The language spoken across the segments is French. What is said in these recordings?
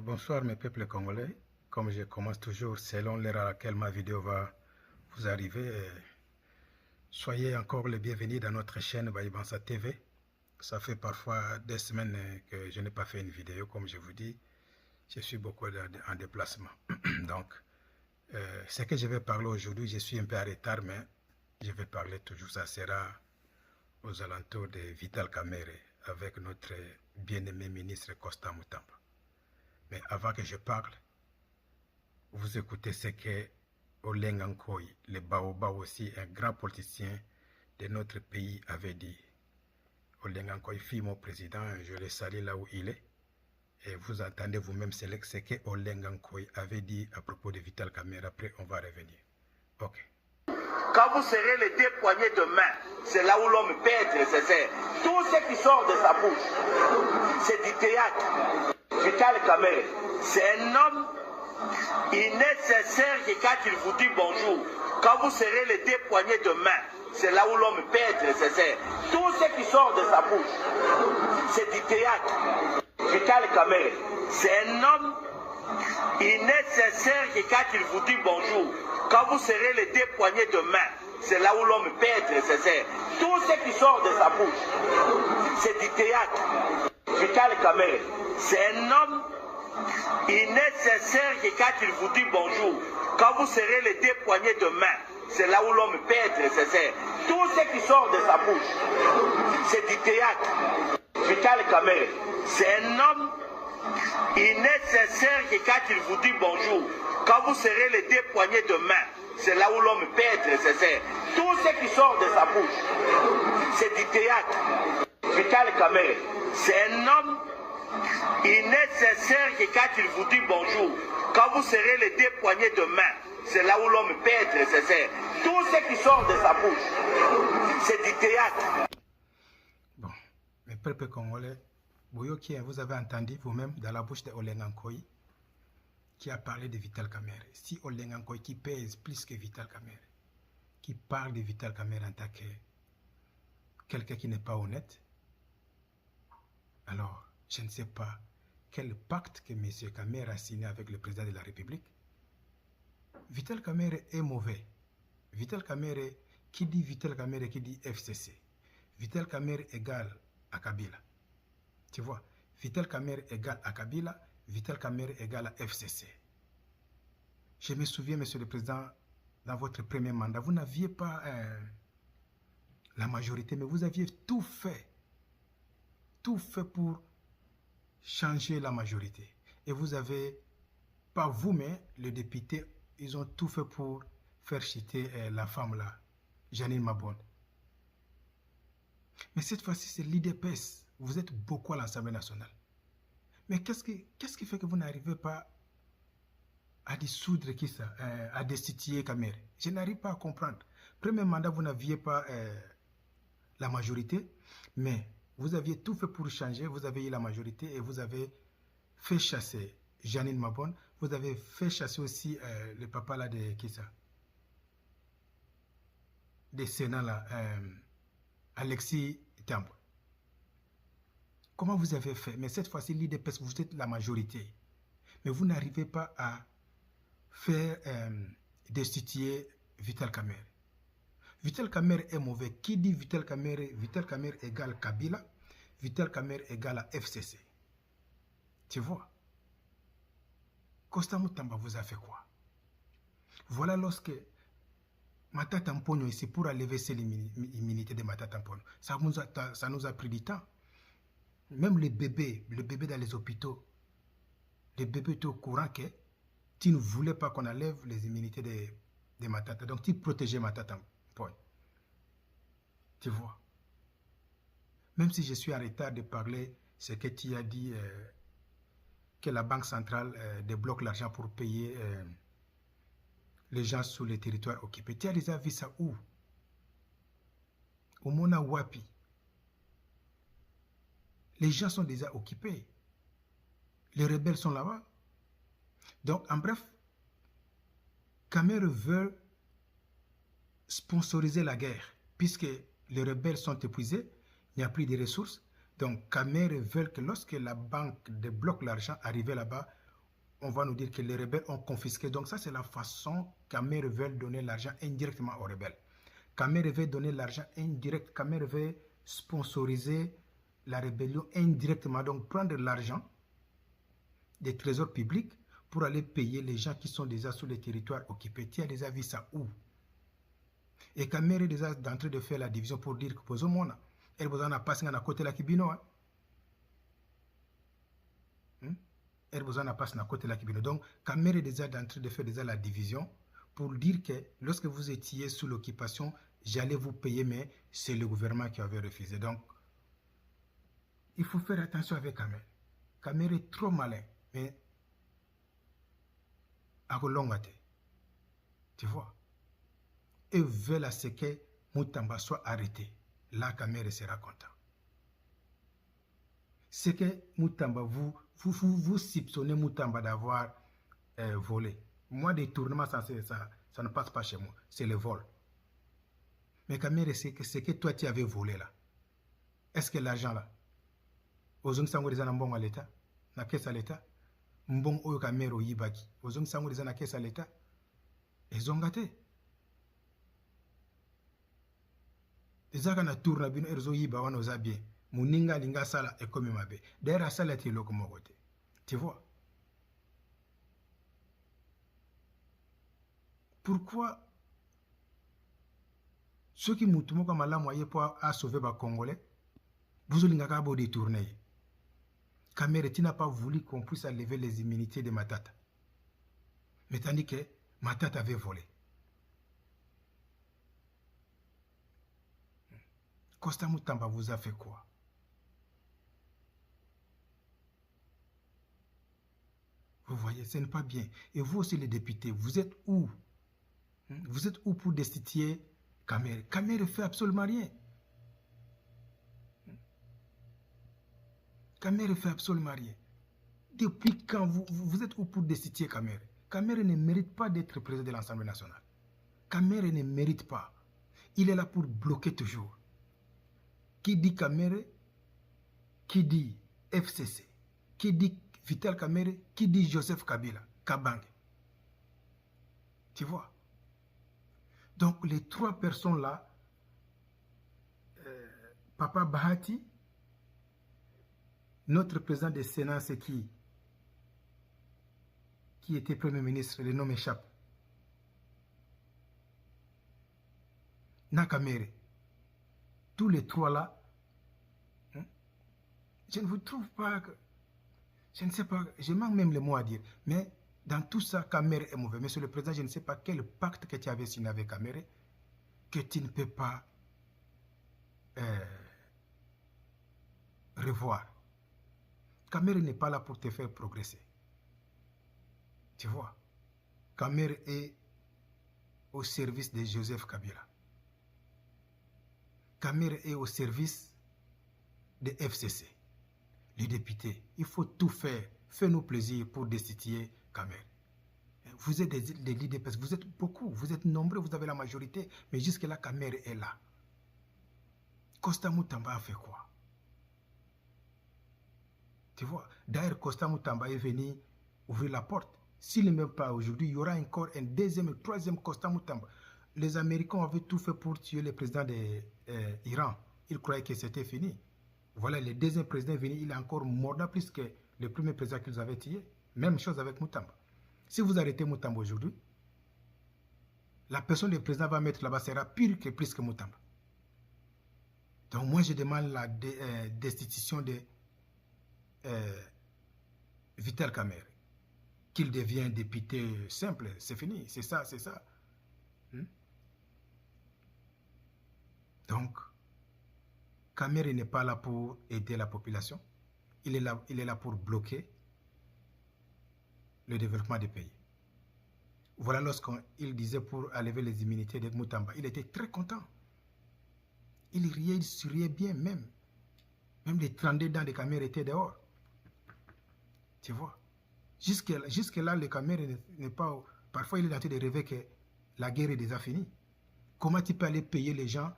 Bonsoir mes peuples congolais. Comme je commence toujours selon l'heure à laquelle ma vidéo va vous arriver, soyez encore les bienvenus dans notre chaîne Baïbansa TV. Ça fait parfois des semaines que je n'ai pas fait une vidéo, comme je vous dis. Je suis beaucoup en déplacement. Donc, ce que je vais parler aujourd'hui, je suis un peu en retard, mais je vais parler toujours. Ça sera aux alentours de Vital Kamerhe avec notre bien-aimé ministre Constant Mutamba. Mais avant que je parle, vous écoutez ce que Olenga Nkoy, le Baoba aussi, un grand politicien de notre pays, avait dit. Olenga Nkoy fut mon président, je le salue là où il est. Et vous entendez vous-même ce que Olenga Nkoy avait dit à propos de Vital Kamerhe. Après, on va revenir. Ok. Quand vous serrez les deux poignées de main, c'est là où l'homme peut être nécessaire. Tout ce qui sort de sa bouche, c'est du théâtre. Vital Kamerhe, c'est un homme, il est nécessaire que quand il vous dit bonjour, quand vous serrez les deux poignées de main, c'est là où l'homme peut être nécessaire. Tout ce qui sort de sa bouche, c'est du théâtre. Vital Kamerhe, c'est un homme, il est nécessaire que quand il vous dit bonjour, quand vous serrez les deux poignées de main, c'est là où l'homme peut être nécessaire. Tout ce qui sort de sa bouche, c'est du théâtre. Vital Kamerhe, c'est un homme, il est nécessaire que quand il vous dit bonjour, quand vous serrez les deux poignées de main, c'est là où l'homme peut être nécessaire. Tout ce qui sort de sa bouche, c'est du théâtre. Vital Kamerhe, c'est un homme, il est nécessaire que quand il vous dit bonjour, quand vous serrez les deux poignées de main, c'est là où l'homme peut être nécessaire. Tout ce qui sort de sa bouche, c'est du théâtre. Vital Kamerhe, c'est un homme, il est nécessaire que quand il vous dit bonjour, quand vous serrez les deux poignées de main, c'est là où l'homme peut être nécessaire. Tout ce qui sort de sa bouche, c'est du théâtre. Bon, mes peuples congolais, vous avez entendu vous-même dans la bouche de Olenga Nkoy qui a parlé de Vital Kamerhe. Si Olenga Nkoy qui pèse plus que Vital Kamerhe, qui parle de Vital Kamerhe en tant que quelqu'un qui n'est pas honnête, alors je ne sais pas quel pacte que M. Kamerhe a signé avec le président de la République. Vital Kamerhe est mauvais. Vital Kamerhe, qui dit Vital Kamerhe, qui dit FCC. Vital Kamerhe égale à Kabila. Tu vois, Vital Kamerhe égale à Kabila, Vital Kamerhe égale à FCC. Je me souviens, Monsieur le Président, dans votre premier mandat, vous n'aviez pas la majorité, mais vous aviez tout fait pour changer la majorité. Et vous avez, pas vous, mais les députés, ils ont tout fait pour faire chuter la femme là, Jeannine Mabonde. Mais cette fois-ci, c'est l'IDPS. Vous êtes beaucoup à l'Assemblée nationale. Mais qu'est-ce qui fait que vous n'arrivez pas à dissoudre qui ça, à destituer Kamerhe? Je n'arrive pas à comprendre. Premier mandat, vous n'aviez pas la majorité, mais vous aviez tout fait pour changer. Vous avez eu la majorité et vous avez fait chasser Jeannine Mabonde. Vous avez fait chasser aussi le papa là de qui ça? Des Sénats là, Alexis Tambwe. Comment vous avez fait? Mais cette fois-ci, l'IDPS, vous êtes la majorité. Mais vous n'arrivez pas à faire destituer Vital Kamerhe. Vital Kamerhe est mauvais. Qui dit Vital Kamerhe? Vital Kamerhe égale Kabila. Vital Kamerhe égale à FCC. Tu vois? Constant Mutamba vous a fait quoi? Voilà lorsque Matata Mponyo ici pour enlever l'immunité de Matata Mponyo. Ça nous a pris du temps. Même les bébés dans les hôpitaux, les bébés étaient au courant que tu ne voulais pas qu'on enlève les immunités de Matata. Donc tu protégeais Matata Mponyo. Tu vois? Même si je suis en retard de parler ce que tu as dit, que la Banque centrale débloque l'argent pour payer les gens sur les territoires occupés. Tu as déjà vu ça où? Au Mona Wapi. Les gens sont déjà occupés. Les rebelles sont là-bas. Donc, en bref, Kamerhe veut sponsoriser la guerre, puisque les rebelles sont épuisés, il n'y a plus de ressources. Donc, Kamere veut que lorsque la banque débloque l'argent, arrivé là-bas, on va nous dire que les rebelles ont confisqué. Donc, ça, c'est la façon Kamere veut donner l'argent indirectement aux rebelles. Kamere veut donner l'argent indirect. Kamere veut sponsoriser la rébellion indirectement. Donc, prendre l'argent des trésors publics pour aller payer les gens qui sont déjà sur les territoires occupés. Tu as déjà vu ça où? Et Kamere est déjà en train de faire la division pour dire que pour moi, elle vous en a passé à côté de la Kibino. Elle vous en a passé à côté de la Kibino. Donc, Kamere est déjà en train de faire déjà la division pour dire que lorsque vous étiez sous l'occupation, j'allais vous payer, mais c'est le gouvernement qui avait refusé. Donc, il faut faire attention avec Kamere. Kamere est trop malin, mais à Rolongate. Tu vois? Et veulent à ce que Moutamba soit arrêté. Là, Kamere sera content. C'est que Moutamba, vous soupçonnez Moutamba d'avoir volé. Moi, des tournements, ça ne passe pas chez moi. C'est le vol. Mais Kamere, c'est que toi, tu avais volé là. Est-ce que l'argent là, aux sango des anambons à l'État, na caisse à l'État, mbong oyo Kamere yibaki, aux sango des na caisse à l'État, ils ont gâté. Ezaka na tourna bino erzo yiba wana oza bien. Muninga linga sala et comme mabe. D'ailleurs, ça là, tu es côté. Tu vois? Pourquoi ceux qui moutumont comme la moyen pour sauver les Congolais, vous avez qu'à détourner. Kamere, tu n'as pas voulu qu'on puisse enlever les immunités de Matata. Mais tandis que Matata avait volé. Costa Moutamba vous a fait quoi? Vous voyez, ce n'est pas bien. Et vous aussi les députés, vous êtes où? Vous êtes où pour destituer Kamere? Kamere ne fait absolument rien. Kamere ne fait absolument rien. Depuis quand vous êtes où pour destituer Kamere? Kamere ne mérite pas d'être président de l'Assemblée nationale. Kamere ne mérite pas. Il est là pour bloquer toujours. Qui dit Kamere? Qui dit FCC? Qui dit Vital Kamere? Qui dit Joseph Kabila? Kabang. Tu vois? Donc les trois personnes là, Papa Bahati, notre président du Sénat, c'est qui était Premier ministre, le nom m'échappe. Nakamere. Tous les trois là, je ne vous trouve pas, je ne sais pas, je manque même les mots à dire, mais dans tout ça, Kamere est mauvais. Monsieur le Président, je ne sais pas quel pacte que tu avais signé avec Kamere, que tu ne peux pas revoir. Kamere n'est pas là pour te faire progresser. Tu vois, Kamere est au service de Joseph Kabila. Kamere est au service de FCC. Les députés, il faut tout faire. Fais-nous plaisir pour destituer Kamere. Vous êtes des leaders, parce que vous êtes beaucoup, vous êtes nombreux, vous avez la majorité, mais jusque-là, Kamere est là. Costa Moutamba a fait quoi? Tu vois, d'ailleurs, Costa Moutamba est venu ouvrir la porte. S'il n'est même pas aujourd'hui, il y aura encore un deuxième et troisième Costa Moutamba. Les Américains avaient tout fait pour tuer le président de l'Iran. Ils croyaient que c'était fini. Voilà, le deuxième président est venu, il est encore mordant plus que le premier président qu'ils avaient tué. Même chose avec Moutamba. Si vous arrêtez Moutamba aujourd'hui, la personne du président va mettre là-bas sera pire que plus que Moutamba. Donc moi je demande la destitution de Vital Kamere. Qu'il devienne député simple, c'est fini, c'est ça, c'est ça. Donc, Kamere n'est pas là pour aider la population. Il est là pour bloquer le développement des pays. Voilà lorsqu'il disait pour enlever les immunités de Moutamba. Il était très content. Il riait, il souriait bien même. Même les 32 dents de Kamere étaient dehors. Tu vois. Jusque là, le Kamere n'est pas... Parfois, il est en train de rêver que la guerre est déjà finie. Comment tu peux aller payer les gens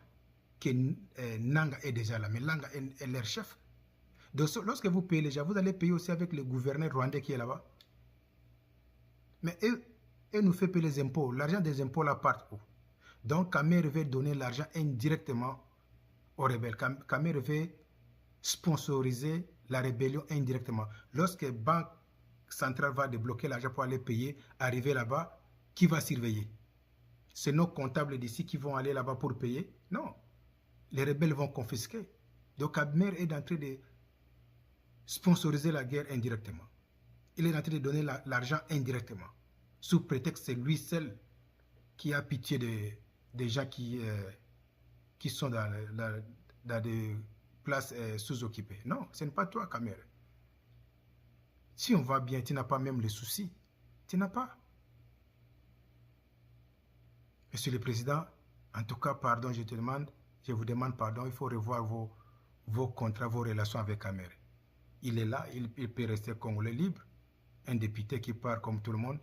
que Nanga est déjà là? Mais Nanga est leur chef. Donc, lorsque vous payez les gens, vous allez payer aussi avec le gouverneur rwandais qui est là-bas. Mais eux nous fait payer les impôts. L'argent des impôts là part où? Donc, Kamerhe veut donner l'argent indirectement aux rebelles. Kamerhe veut sponsoriser la rébellion indirectement. Lorsque la Banque centrale va débloquer l'argent pour aller payer, arriver là-bas, qui va surveiller? C'est nos comptables d'ici qui vont aller là-bas pour payer? Non. Les rebelles vont confisquer. Donc, Kamerhe est en train de sponsoriser la guerre indirectement. Il est en train de donner l'argent indirectement. Sous prétexte que c'est lui seul qui a pitié des gens qui sont dans des places sous-occupées. Non, ce n'est pas toi, Kamerhe. Si on va bien, tu n'as pas même les soucis. Tu n'as pas. Monsieur le Président, en tout cas, pardon, je vous demande pardon, il faut revoir vos contrats, vos relations avec Kamerhe. Il est là, il peut rester congolais libre, un député qui part comme tout le monde.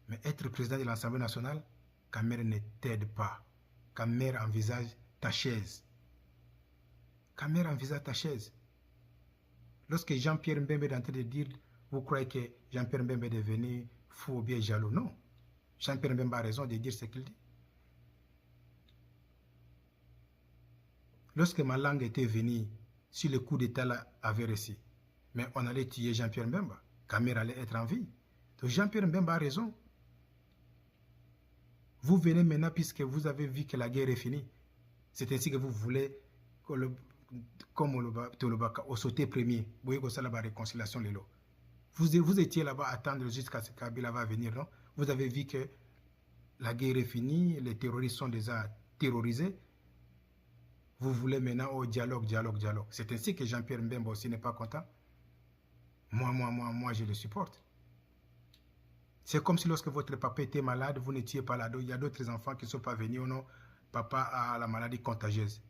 Mais être président de l'Assemblée nationale, Kamerhe ne t'aide pas. Kamerhe envisage ta chaise. Kamerhe envisage ta chaise. Lorsque Jean-Pierre Mbembe est en train de dire, vous croyez que Jean-Pierre Mbembe est devenu fou ou bien jaloux? Non. Jean-Pierre Mbembe a raison de dire ce qu'il dit. Lorsque Malanga était venu, si le coup d'État avait réussi, mais on allait tuer Jean-Pierre Mbembe, Kamerhe allait être en vie. Donc Jean-Pierre Mbembe a raison. Vous venez maintenant puisque vous avez vu que la guerre est finie. C'est ainsi que vous voulez, comme au sauté premier, vous voyez que ça la réconciliation les lots. Vous étiez là-bas à attendre jusqu'à ce que Kabila va venir, non? Vous avez vu que la guerre est finie, les terroristes sont déjà terrorisés. Vous voulez maintenant au dialogue. C'est ainsi que Jean-Pierre Mbembe aussi n'est pas content. Moi, je le supporte. C'est comme si lorsque votre papa était malade, vous n'étiez pas là. Il y a d'autres enfants qui ne sont pas venus. Non, papa a la maladie contagieuse.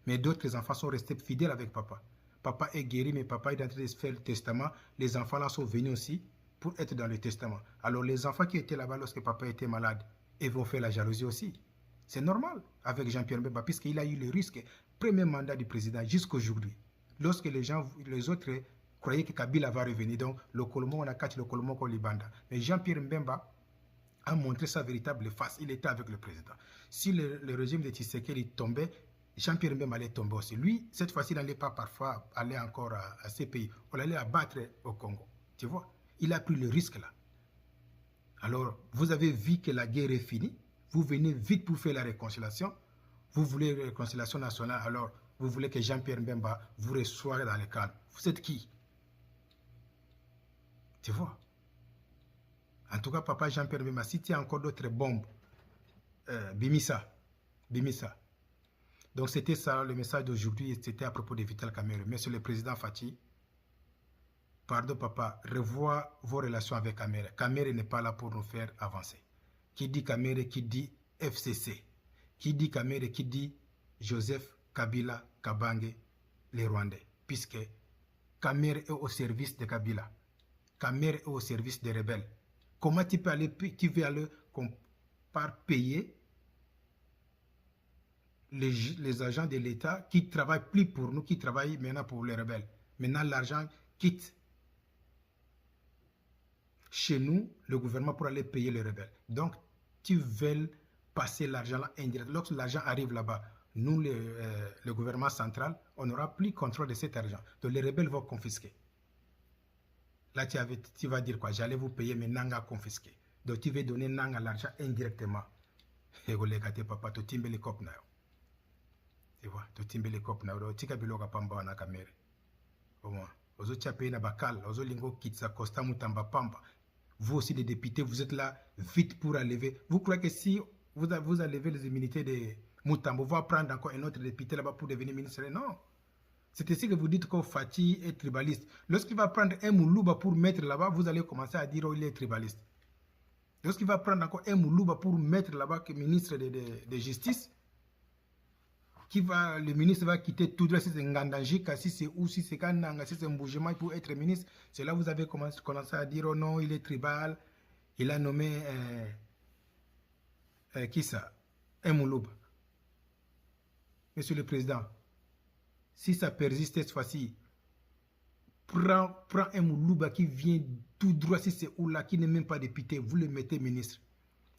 Mais d'autres enfants sont restés fidèles avec papa. Papa est guéri, mais papa est en train de faire le testament. Les enfants là sont venus aussi pour être dans le testament. Alors les enfants qui étaient là-bas lorsque papa était malade, ils vont faire la jalousie aussi. C'est normal avec Jean-Pierre Mbemba, puisqu'il a eu le risque, premier mandat du président jusqu'aujourd'hui. Lorsque les autres croyaient que Kabila va revenir, donc le Kolomo, on a catché le Kolomo comme Libanda. Mais Jean-Pierre Mbemba a montré sa véritable face. Il était avec le président. Si le régime de Tshisekedi tombait, Jean-Pierre Mbemba allait tomber aussi. Lui, cette fois-ci, il n'allait pas parfois aller encore à ces pays. On allait abattre au Congo. Tu vois, il a pris le risque là. Alors, vous avez vu que la guerre est finie. Vous venez vite pour faire la réconciliation. Vous voulez la réconciliation nationale. Alors, vous voulez que Jean-Pierre Mbemba vous reçoive dans le calme. Vous êtes qui? Tu vois? En tout cas, papa Jean-Pierre Mbemba, si tu as encore d'autres bombes, Bimisa. Donc, c'était ça le message d'aujourd'hui. C'était à propos de Vital Kamerhe. Monsieur le Président Fathi, pardon papa, revois vos relations avec Kamerhe. Kamerhe n'est pas là pour nous faire avancer. Qui dit Kamerhe, qui dit FCC. Qui dit Kamerhe, qui dit Joseph Kabila Kabange, les Rwandais. Puisque Kamerhe est au service de Kabila. Kamerhe est au service des rebelles. Comment tu peux aller, par payer les agents de l'État qui ne travaillent plus pour nous, qui travaillent maintenant pour les rebelles. Maintenant, l'argent quitte chez nous, le gouvernement, pour aller payer les rebelles. Donc, tu veux passer l'argent là indirect. Lorsque l'argent arrive là-bas, nous, le gouvernement central, on n'aura plus contrôle de cet argent. Donc, les rebelles vont confisquer. Là, tu vas dire quoi? J'allais vous payer, mais Nanga confisqué. Donc, tu veux donner Nanga l'argent indirectement. Et vous les gâtez, papa, tu timbes les copes. Tu vois, tu timbes les copes. Tu as biloga pamba na Kamerhe. Au moins, aux autres, tu as payé na bakal. Aux autres, lingo kitsa costa mutamba pamba. Vous aussi, les députés, vous êtes là vite pour enlever. Vous croyez que si vous enlevez les immunités de Mutambo, vous allez prendre encore un autre député là-bas pour devenir ministre? Non. C'est ainsi que vous dites que Fathi est tribaliste. Lorsqu'il va prendre un Moulouba pour mettre là-bas, vous allez commencer à dire qu'il est tribaliste. Lorsqu'il va prendre encore un Moulouba pour mettre là-bas que ministre de justice, le ministre va quitter tout droit, si c'est Ngandajika, si c'est où, si c'est Kananga, si c'est Mboujema pour être ministre, c'est là que vous avez commencé à dire oh non, il est tribal, il a nommé qui ça? Un Moulouba. Monsieur le Président, si ça persiste cette fois-ci, prend un Moulouba qui vient tout droit, si c'est où là, qui n'est même pas député, vous le mettez ministre.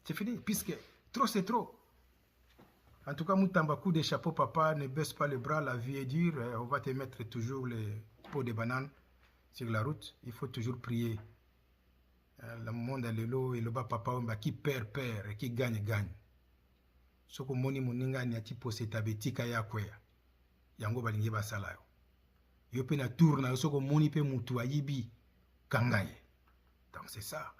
C'est fini, puisque trop c'est trop. En tout cas, Moutamba, coup de chapeau, papa, ne baisse pas les bras, la vie est dure, on va te mettre toujours les pots de bananes sur la route. Il faut toujours prier. Le monde est le et le bas papa, qui perd, perd, et qui gagne, gagne. Ce que moni moninga ni ati pose tabetika ya kwea. Yango balingi basala yo. Yo pe na tourna ce que moni pe mutu ayibi kangaye. Donc c'est ça.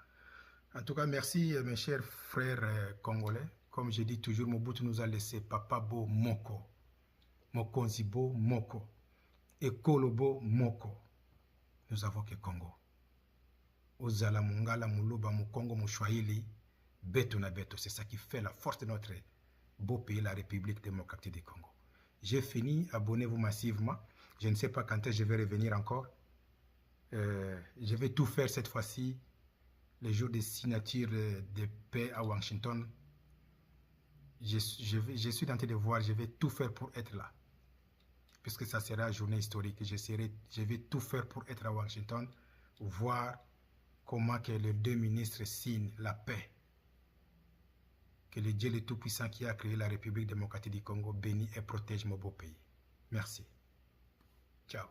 En tout cas, merci mes chers frères congolais. Comme je dis toujours, Mobutu nous a laissé Papa Bo Moko, Mokonzi Bo Moko, Ekolo Bo Moko. Nous avons que Congo. Ozala Mungala Muluba Mukongo Mouchouaili, Beto na Beto. C'est ça qui fait la force de notre beau pays, la République démocratique du Congo. J'ai fini, abonnez-vous massivement. Je ne sais pas quand je vais revenir encore. Je vais tout faire cette fois-ci. Les jours de signature de paix à Washington. Je suis tenté de voir, je vais tout faire pour être là. Puisque ça sera une journée historique. Je vais tout faire pour être à Washington, voir comment que les deux ministres signent la paix. Que le Dieu le Tout-Puissant qui a créé la République démocratique du Congo bénisse et protège mon beau pays. Merci. Ciao.